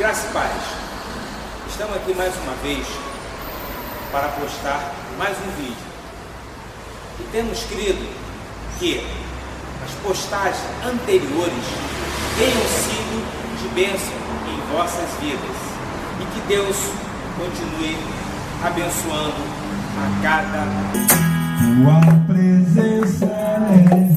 Graça e paz. Estamos aqui mais uma vez para postar mais um vídeo. E temos crido que as postagens anteriores tenham sido de bênção em vossas vidas. E que Deus continue abençoando a cada um. Tua presença é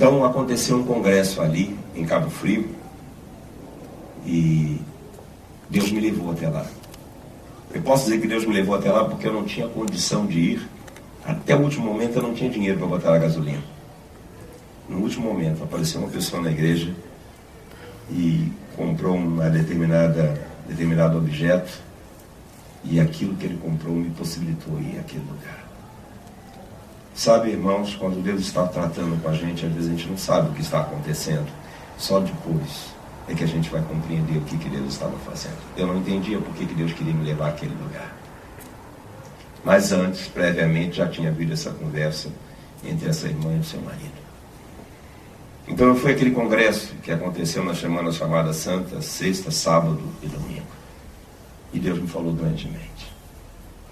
Então aconteceu um congresso ali em Cabo Frio e Deus me levou até lá. Eu posso dizer que Deus me levou até lá porque eu não tinha condição de ir. Até o último momento eu não tinha dinheiro para botar a gasolina. No último momento apareceu uma pessoa na igreja e comprou uma determinado objeto, e aquilo que ele comprou me possibilitou ir àquele lugar. Sabe, irmãos, quando Deus está tratando com a gente, às vezes a gente não sabe o que está acontecendo. Só depois é que a gente vai compreender o que Deus estava fazendo. Eu não entendia por que Deus queria me levar àquele lugar. Mas antes, previamente, já tinha havido essa conversa entre essa irmã e o seu marido. Então foi aquele congresso que aconteceu na semana chamada Santa, sexta, sábado e domingo. E Deus me falou grandemente.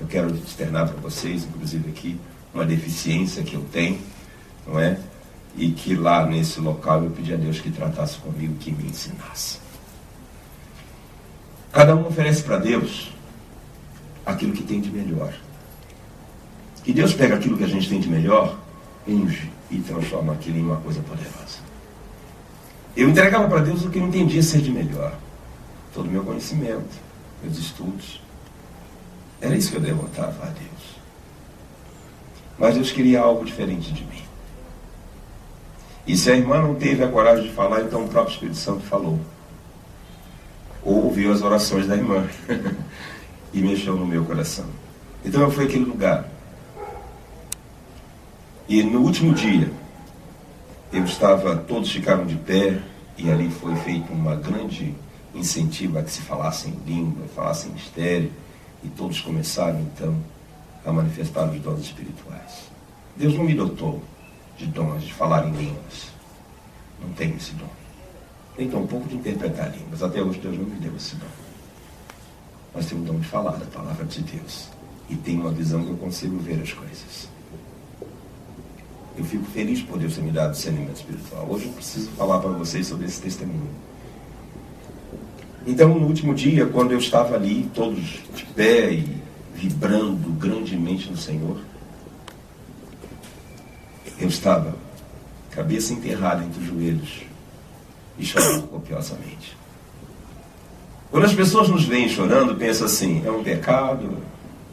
Eu quero externar para vocês, inclusive aqui, uma deficiência que eu tenho, não é? E que lá nesse local eu pedi a Deus que tratasse comigo, que me ensinasse. Cada um oferece para Deus aquilo que tem de melhor. E Deus pega aquilo que a gente tem de melhor, unge e transforma aquilo em uma coisa poderosa. Eu entregava para Deus o que eu entendia ser de melhor. Todo o meu conhecimento, meus estudos. Era isso que eu devotava a Deus. Mas Deus queria algo diferente de mim. E se a irmã não teve a coragem de falar, então o próprio Espírito Santo falou. Ou ouviu as orações da irmã e mexeu no meu coração. Então eu fui àquele lugar. E no último dia, todos ficaram de pé, e ali foi feito uma grande incentivo a que se falasse em língua, falasse em mistério, e todos começaram então a manifestar os dons espirituais. Deus não me dotou de dons de falar em línguas. Não tenho esse dom. Nem tão pouco de interpretar línguas. Até hoje Deus não me deu esse dom. Mas tenho o dom de falar da palavra de Deus. E tenho uma visão que eu consigo ver as coisas. Eu fico feliz por Deus ter me dado discernimento espiritual. Hoje eu preciso falar para vocês sobre esse testemunho. Então, no último dia, quando eu estava ali, todos de pé e vibrando grandemente no Senhor, eu estava cabeça enterrada entre os joelhos e chorando copiosamente. Quando as pessoas nos veem chorando, pensam assim, é um pecado,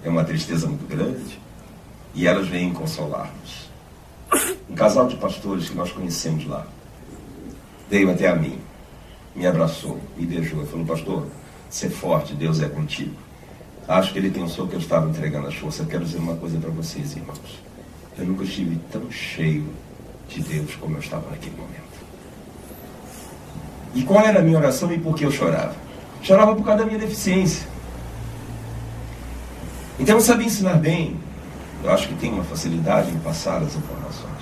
é uma tristeza muito grande, e elas vêm consolar-nos. Um casal de pastores que nós conhecemos lá veio até a mim, me abraçou, me beijou e falou, pastor, ser forte, Deus é contigo. Acho que ele pensou que eu estava entregando as forças. Eu quero dizer uma coisa para vocês, irmãos. Eu nunca estive tão cheio de Deus como eu estava naquele momento. E qual era a minha oração e por que eu chorava? Chorava por causa da minha deficiência. Então eu sabia ensinar bem. Eu acho que tenho uma facilidade em passar as informações.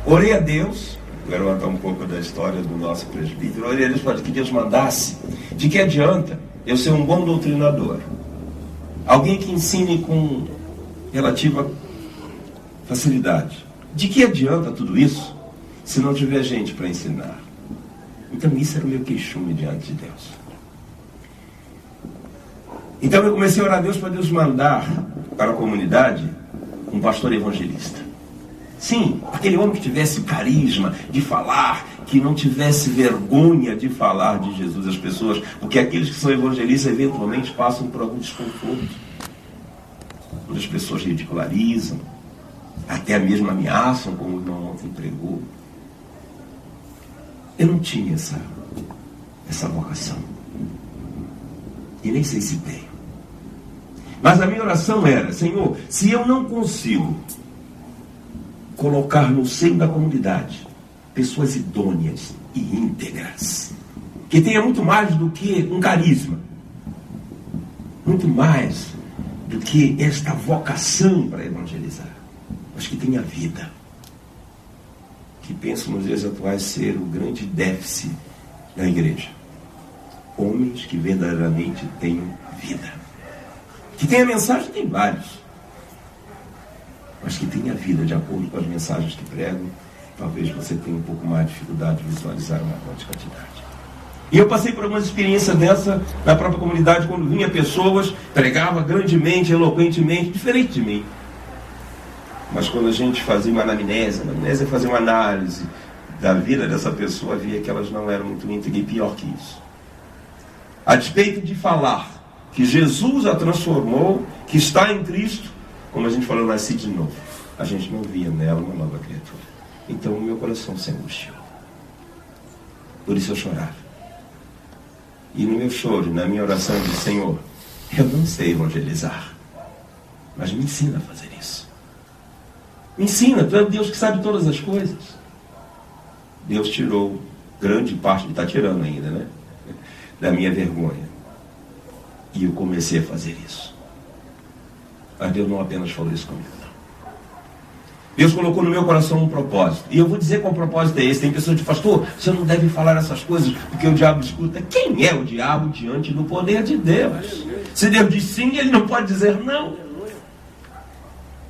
Orei a Deus, vou levantar um pouco da história do nosso presbítero, orei a Deus para que Deus mandasse. De que adianta eu ser um bom doutrinador? Alguém que ensine com relativa facilidade. De que adianta tudo isso se não tiver gente para ensinar? Então isso era o meu queixume diante de Deus. Então eu comecei a orar a Deus para Deus mandar para a comunidade um pastor evangelista. Sim, aquele homem que tivesse carisma de falar, que não tivesse vergonha de falar de Jesus às pessoas, porque aqueles que são evangelistas eventualmente passam por algum desconforto. Quando as pessoas ridicularizam, até mesmo ameaçam, como o irmão ontem pregou. Eu não tinha essa vocação. E nem sei se tenho. Mas a minha oração era: Senhor, se eu não consigo colocar no seio da comunidade pessoas idôneas e íntegras, que tenha muito mais do que um carisma, muito mais do que esta vocação para evangelizar, mas que tenha vida, que penso nos dias atuais ser o grande déficit da igreja. Homens que verdadeiramente tenham vida. Que tenha mensagem, tem vários. Mas que tenha vida de acordo com as mensagens que pregam. Talvez você tenha um pouco mais de dificuldade de visualizar uma grande quantidade. E eu passei por algumas experiências dessa na própria comunidade, quando vinha pessoas, pregava grandemente, eloquentemente, diferente de mim. Mas quando a gente fazia uma anamnese é fazer uma análise da vida dessa pessoa, via que elas não eram muito íntegras, e pior que isso. A despeito de falar que Jesus a transformou, que está em Cristo, como a gente falou, nasci de novo, a gente não via nela uma nova criatura. Então o meu coração se angustiou. Por isso eu chorava. E no meu choro, na minha oração, eu disse: Senhor, eu não sei evangelizar, mas me ensina a fazer isso. Me ensina, tu é o Deus que sabe todas as coisas. Deus tirou grande parte, está tirando ainda, né? Da minha vergonha. E eu comecei a fazer isso. Mas Deus não apenas falou isso comigo, não. Deus colocou no meu coração um propósito. E eu vou dizer qual propósito é esse. Tem pessoas que dizem: pastor, você não deve falar essas coisas porque o diabo escuta. Quem é o diabo diante do poder de Deus? Se Deus diz sim, ele não pode dizer não.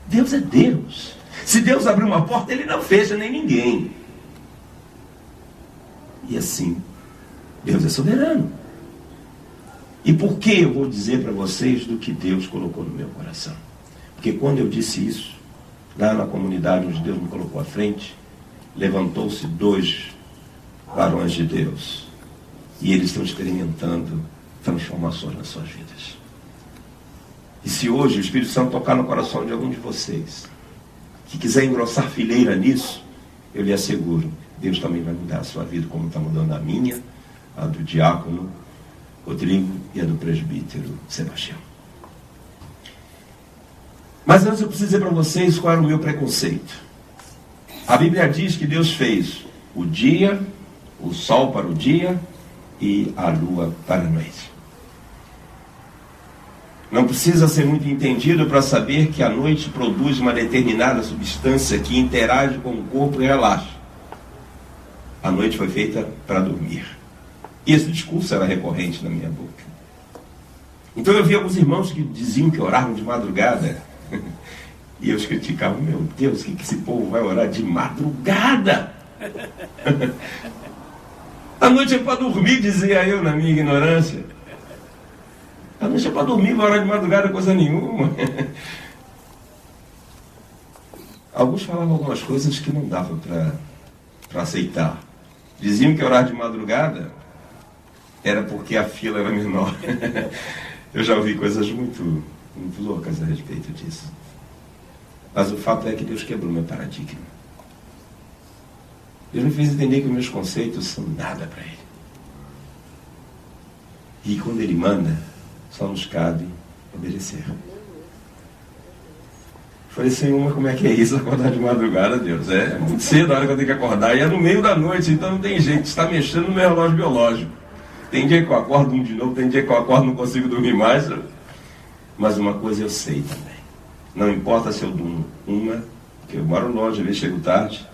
Deus é Deus. Se Deus abrir uma porta, ele não fecha nem ninguém. E assim, Deus é soberano. E por que eu vou dizer para vocês do que Deus colocou no meu coração? Porque quando eu disse isso, lá na comunidade onde Deus me colocou à frente, levantou-se 2 varões de Deus. E eles estão experimentando transformações nas suas vidas. E se hoje o Espírito Santo tocar no coração de algum de vocês, que quiser engrossar fileira nisso, eu lhe asseguro, Deus também vai mudar a sua vida, como está mudando a minha, a do diácono Rodrigo e a do presbítero Sebastião. Mas antes eu preciso dizer para vocês qual era o meu preconceito. A Bíblia diz que Deus fez o dia, o sol para o dia e a lua para a noite. Não precisa ser muito entendido para saber que a noite produz uma determinada substância que interage com o corpo e relaxa. A noite foi feita para dormir. E esse discurso era recorrente na minha boca. Então eu vi alguns irmãos que diziam que oravam de madrugada. E eu os criticava: meu Deus, o que esse povo vai orar de madrugada? A noite é para dormir, dizia eu na minha ignorância. A noite é para dormir, vai orar de madrugada, coisa nenhuma. Alguns falavam algumas coisas que não dava para aceitar. Diziam que orar de madrugada era porque a fila era menor. Eu já ouvi coisas muito loucas a respeito disso. Mas o fato é que Deus quebrou meu paradigma. Deus me fez entender que os meus conceitos são nada para Ele. E quando Ele manda, só nos cabe obedecer. Falei: Senhor, mas como é que é isso, acordar de madrugada, Deus? É muito cedo a hora que eu tenho que acordar, e é no meio da noite, então não tem jeito, está mexendo no meu relógio biológico. Tem dia que eu acordo de novo, tem dia que eu acordo e não consigo dormir mais. Mas uma coisa eu sei também. Não importa se eu durmo uma, porque eu moro longe, às vezes chego tarde,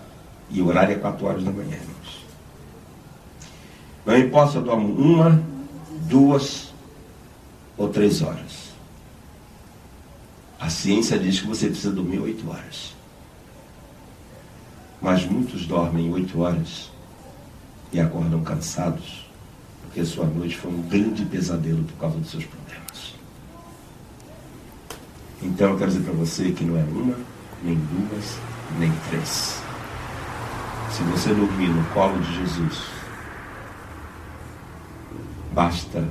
e o horário é 4 horas da manhã, irmãos. Não importa se eu dormo 1, 2 ou 3 horas. A ciência diz que você precisa dormir 8 horas. Mas muitos dormem 8 horas e acordam cansados, porque a sua noite foi um grande pesadelo por causa dos seus problemas. Então eu quero dizer para você que não é 1, nem 2, nem 3. Se você dormir no colo de Jesus, basta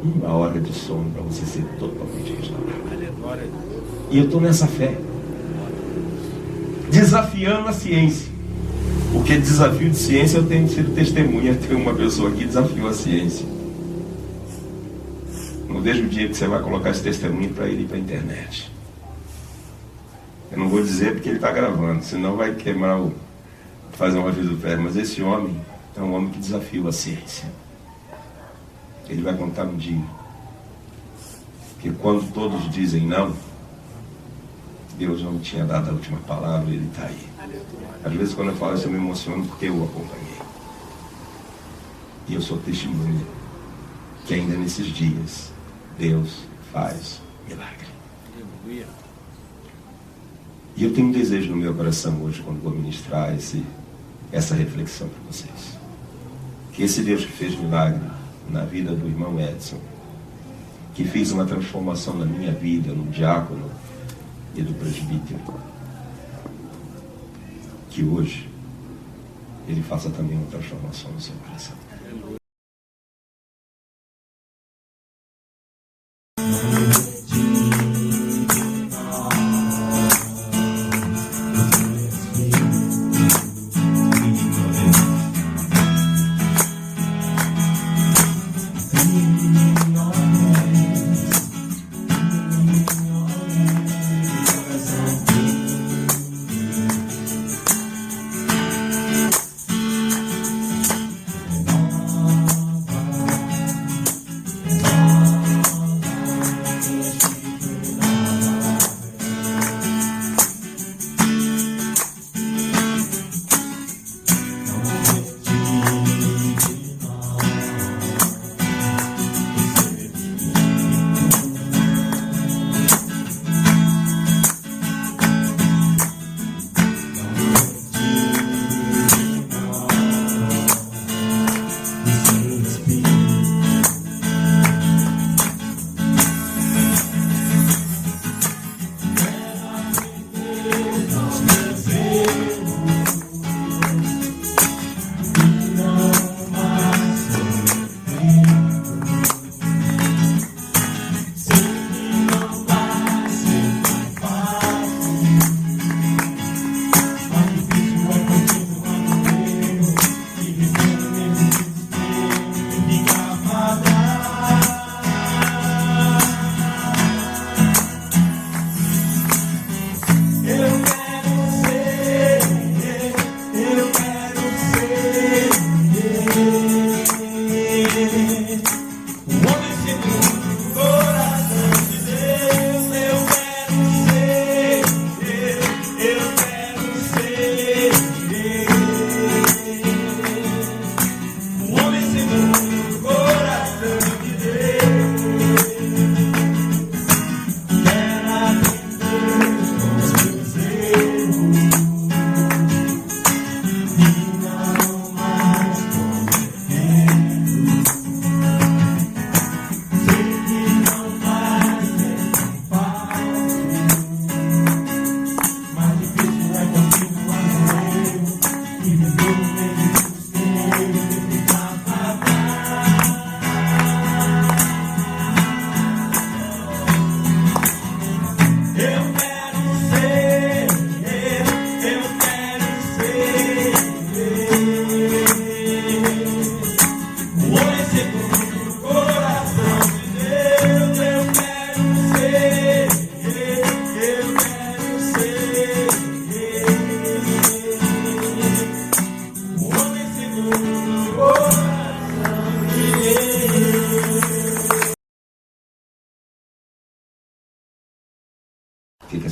1 hora de sono para você ser totalmente restaurado. E eu estou nessa fé, desafiando a ciência. Porque desafio de ciência eu tenho sido testemunha. Tem uma pessoa que desafiou a ciência. Não vejo o dia que você vai colocar esse testemunho para ele ir para a internet. Eu não vou dizer porque ele está gravando, senão vai queimar fazer um aviso prévio. Mas esse homem é um homem que desafiou a ciência. Ele vai contar um dia que quando todos dizem não, Deus não tinha dado a última palavra e Ele está aí. Às vezes quando eu falo isso eu me emociono porque eu o acompanhei. E eu sou testemunha que ainda nesses dias Deus faz milagre. E eu tenho um desejo no meu coração hoje, quando vou ministrar essa reflexão para vocês. Que esse Deus que fez milagre na vida do irmão Edson, que fez uma transformação na minha vida, no diácono e do presbítero, que hoje Ele faça também uma transformação no seu coração.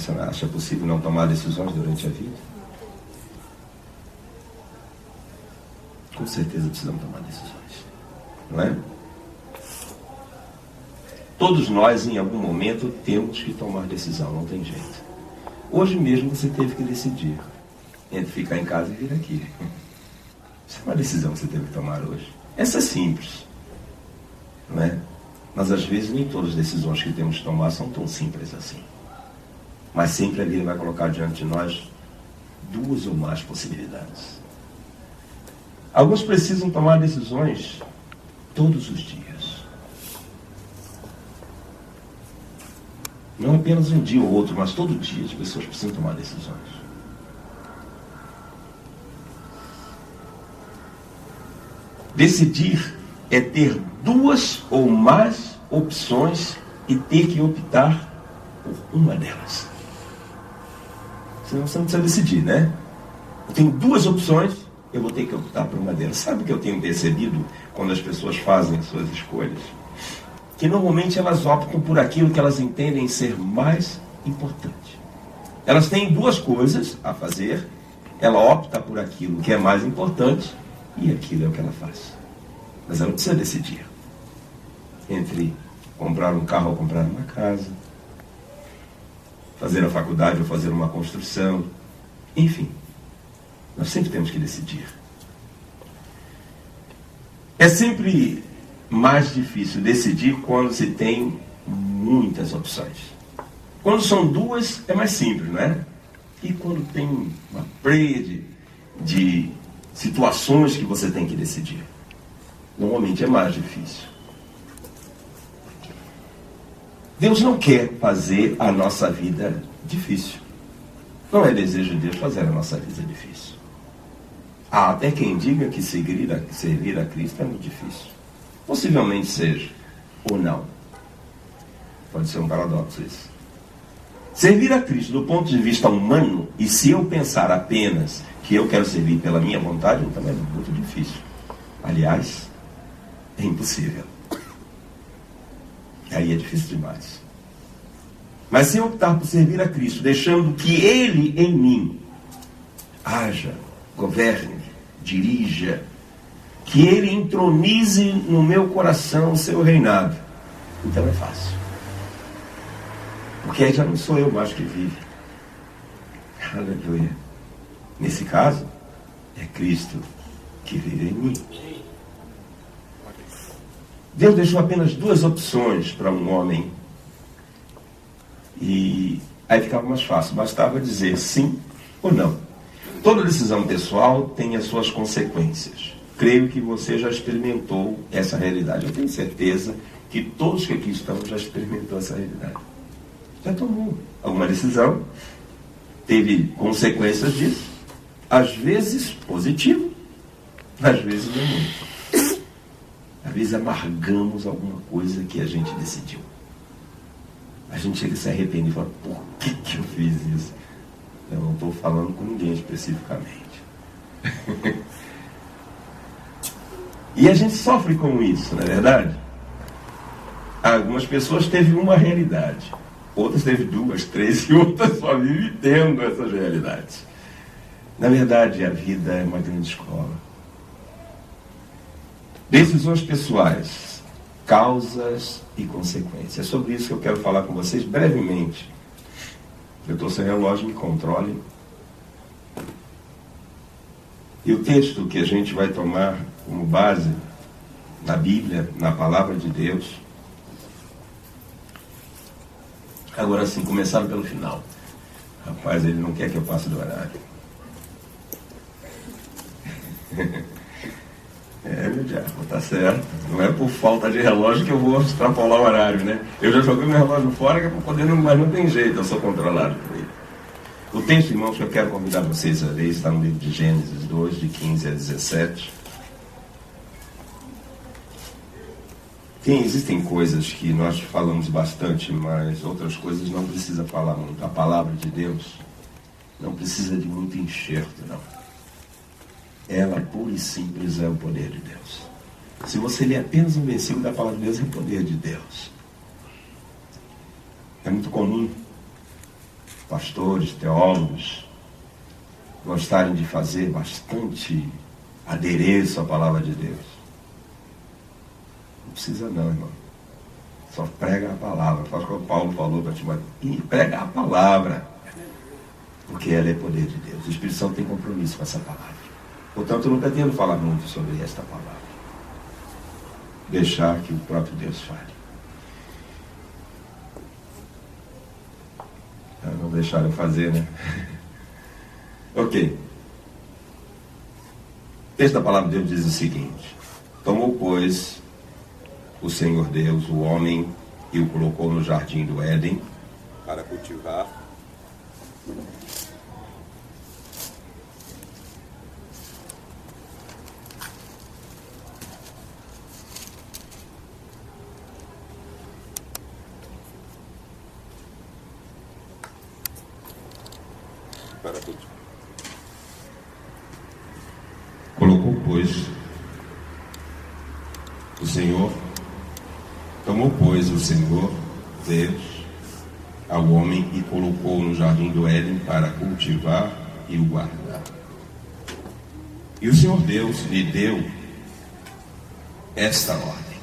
Você acha possível não tomar decisões durante a vida? Com certeza precisamos tomar decisões, não é? Todos nós, em algum momento, temos que tomar decisão, não tem jeito. Hoje mesmo você teve que decidir entre ficar em casa e vir aqui. Essa é uma decisão que você teve que tomar hoje. Essa é simples, não é? Mas às vezes nem todas as decisões que temos que tomar são tão simples assim. Mas sempre a vida vai colocar diante de nós duas ou mais possibilidades. Alguns precisam tomar decisões todos os dias. Não apenas um dia ou outro, mas todo dia as pessoas precisam tomar decisões. Decidir é ter duas ou mais opções e ter que optar por uma delas. Senão você não precisa decidir, né? Eu tenho duas opções, eu vou ter que optar por uma delas. Sabe o que eu tenho percebido quando as pessoas fazem suas escolhas? Que normalmente elas optam por aquilo que elas entendem ser mais importante. Elas têm duas coisas a fazer, ela opta por aquilo que é mais importante e aquilo é o que ela faz. Mas ela precisa decidir entre comprar um carro ou comprar uma casa, fazer a faculdade ou fazer uma construção, enfim, nós sempre temos que decidir. É sempre mais difícil decidir quando se tem muitas opções. Quando são duas, é mais simples, não é? E quando tem uma pleia de situações que você tem que decidir, normalmente é mais difícil. Deus não quer fazer a nossa vida difícil. Não é desejo de Deus fazer a nossa vida difícil. Há até quem diga que servir a Cristo é muito difícil. Possivelmente seja, ou não. Pode ser um paradoxo isso. Servir a Cristo do ponto de vista humano, e se eu pensar apenas que eu quero servir pela minha vontade, então é muito difícil. Aliás, é impossível. Aí é difícil demais. Mas se eu optar por servir a Cristo, deixando que Ele em mim haja, governe, dirija, que Ele entronize no meu coração o seu reinado, então é fácil. Porque aí já não sou eu mais que vive. Aleluia. Nesse caso, é Cristo que vive em mim. Deus deixou apenas duas opções para um homem. E aí ficava mais fácil. Bastava dizer sim ou não. Toda decisão pessoal tem as suas consequências. Creio que você já experimentou essa realidade. Eu tenho certeza que todos que aqui estão já experimentou essa realidade. Já tomou alguma decisão, teve consequências disso, às vezes positivo, às vezes não muito. Às vezes amargamos alguma coisa que a gente decidiu. A gente chega a se arrepender e fala, por que eu fiz isso? Eu não estou falando com ninguém especificamente. E a gente sofre com isso, não é verdade? Algumas pessoas teve uma realidade, outras teve duas, três, e outras só vivem tendo essas realidades. Na verdade, a vida é uma grande escola. Decisões pessoais, causas e consequências. É sobre isso que eu quero falar com vocês brevemente. Eu estou sem relógio, me controle. E o texto que a gente vai tomar como base na Bíblia, na Palavra de Deus. Agora sim, começaram pelo final. Rapaz, ele não quer que eu passe do horário. Meu diabo, tá certo. Não é por falta de relógio que eu vou extrapolar o horário, né? Eu já joguei meu relógio fora, que é para poder, mas não tem jeito, eu sou controlado por ele. O texto, irmãos, que eu quero convidar vocês a ler está no livro de Gênesis 2, de 15 a 17. Existem coisas que nós falamos bastante, mas outras coisas não precisa falar muito. A palavra de Deus não precisa de muito enxerto, não. Ela, pura e simples, é o poder de Deus. Se você ler apenas um versículo da palavra de Deus, é o poder de Deus. É muito comum pastores, teólogos, gostarem de fazer bastante adereço à palavra de Deus. Não precisa não, irmão. Só prega a palavra. Faz como Paulo falou para Timóteo. E prega a palavra. Porque ela é poder de Deus. O Espírito Santo tem compromisso com essa palavra. Portanto, eu não pretendo falar muito sobre esta palavra. Deixar que o próprio Deus fale. Não deixaram fazer, né? Ok. O texto da palavra de Deus diz o seguinte: tomou, pois, o Senhor Deus o homem e o colocou no jardim do Éden para cultivar Colocou, pois, o Senhor, tomou, pois, o Senhor Deus ao homem e colocou no jardim do Éden para cultivar e o guardar. E o Senhor Deus lhe deu esta ordem: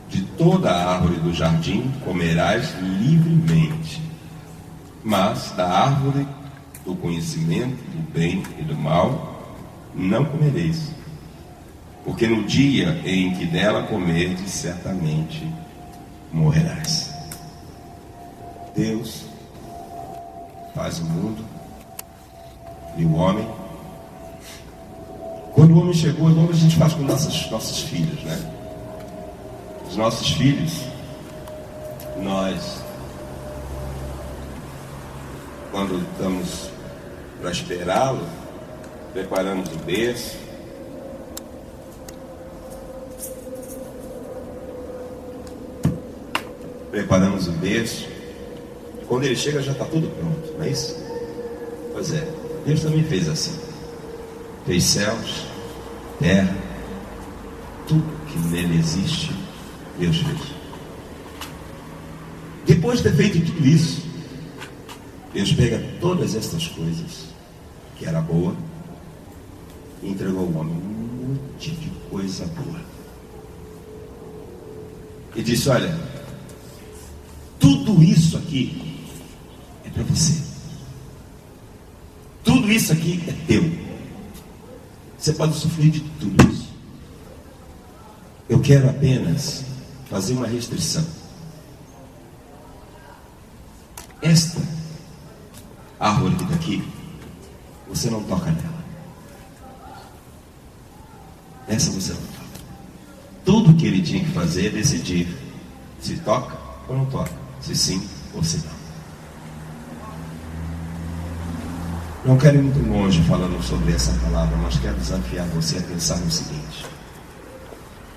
de toda a árvore do jardim comerás livremente, mas da árvore do conhecimento do bem e do mal não comereis, porque no dia em que dela comerdes, certamente morrerás. Deus faz o mundo e o homem. Quando o homem chegou, igual a gente faz com nossos filhos, né? Os nossos filhos, nós, quando estamos para esperá-lo, preparamos o berço, quando ele chega já está tudo pronto, não é isso? Pois é, Deus também fez assim. Fez céus, terra, tudo que nele existe, Deus fez. Depois de ter feito tudo isso, Deus pega todas estas coisas, que era boa, e entregou ao homem um monte de coisa boa. E disse: olha, tudo isso aqui é para você. Tudo isso aqui é teu. Você pode sofrer de tudo isso. Eu quero apenas fazer uma restrição. Esta árvore que está aqui, você não toca nela. Essa você não toca. Tudo que ele tinha que fazer é decidir se toca ou não toca, se sim ou se não. Não quero ir muito longe falando sobre essa palavra, mas quero desafiar você a pensar no seguinte: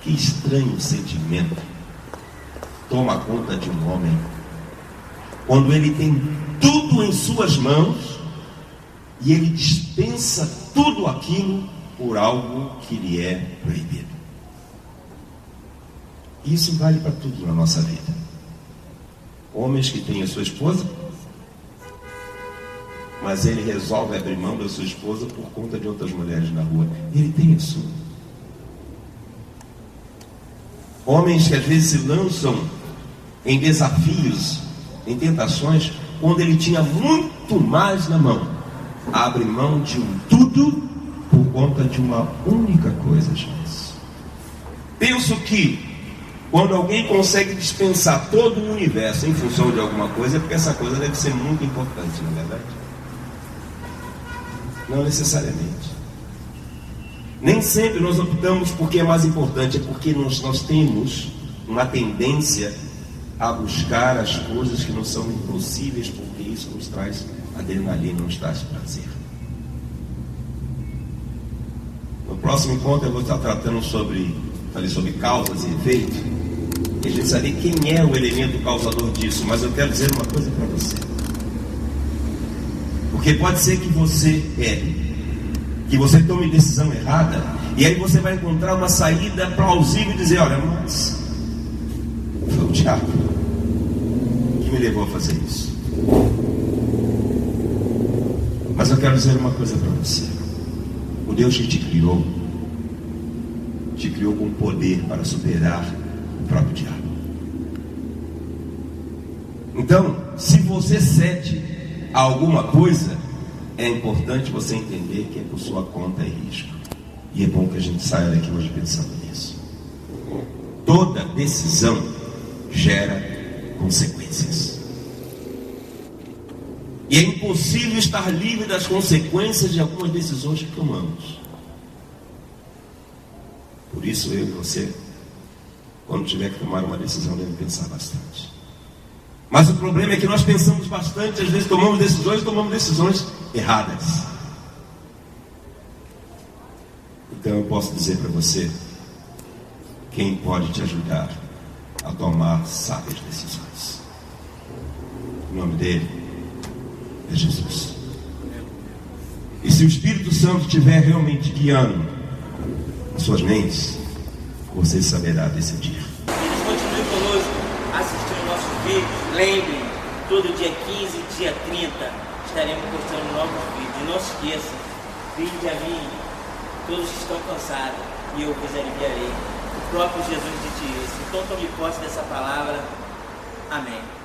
que estranho sentimento toma conta de um homem quando ele tem tudo em suas mãos e ele dispensa tudo aquilo por algo que lhe é proibido. Isso vale para tudo na nossa vida. Homens que têm a sua esposa, mas ele resolve abrir mão da sua esposa por conta de outras mulheres na rua. Ele tem a sua. Homens que às vezes se lançam em desafios, em tentações, quando ele tinha muito mais na mão. Abre mão de um tudo por conta de uma única coisa, gente. Penso que quando alguém consegue dispensar todo o universo em função de alguma coisa, é porque essa coisa deve ser muito importante, não é verdade? Não necessariamente. Nem sempre nós optamos porque é mais importante, é porque nós temos uma tendência a buscar as coisas que não são impossíveis, porque isso nos traz adrenalina, nos traz prazer. No próximo encontro eu vou estar tratando sobre causas e efeitos, e a gente saber quem é o elemento causador disso. Mas eu quero dizer uma coisa para você, porque pode ser que você que você tome decisão errada, e aí você vai encontrar uma saída plausível e dizer: olha, mas foi o diabo que me levou a fazer isso. Mas eu quero dizer uma coisa para você. O Deus que te criou com poder para superar o próprio diabo. Então, se você cede a alguma coisa, é importante você entender que é por sua conta e risco. E é bom que a gente saia daqui hoje pensando nisso. Toda decisão gera consequências. E é impossível estar livre das consequências de algumas decisões que tomamos. Por isso eu e você, quando tiver que tomar uma decisão, deve pensar bastante. Mas o problema é que nós pensamos bastante, às vezes tomamos decisões erradas. Então eu posso dizer para você, quem pode te ajudar a tomar sábias decisões? O nome dele é Jesus. E se o Espírito Santo estiver realmente guiando as suas mentes, você saberá decidir. Eles continuem conosco, assistindo nossos vídeos. Lembrem, todo dia 15 e dia 30 estaremos postando novos vídeos. E não se esqueça, vinde a mim, todos que estão cansados, e eu vos aliviarei. O próprio Jesus disse isso. Então tome posse dessa palavra. Amém.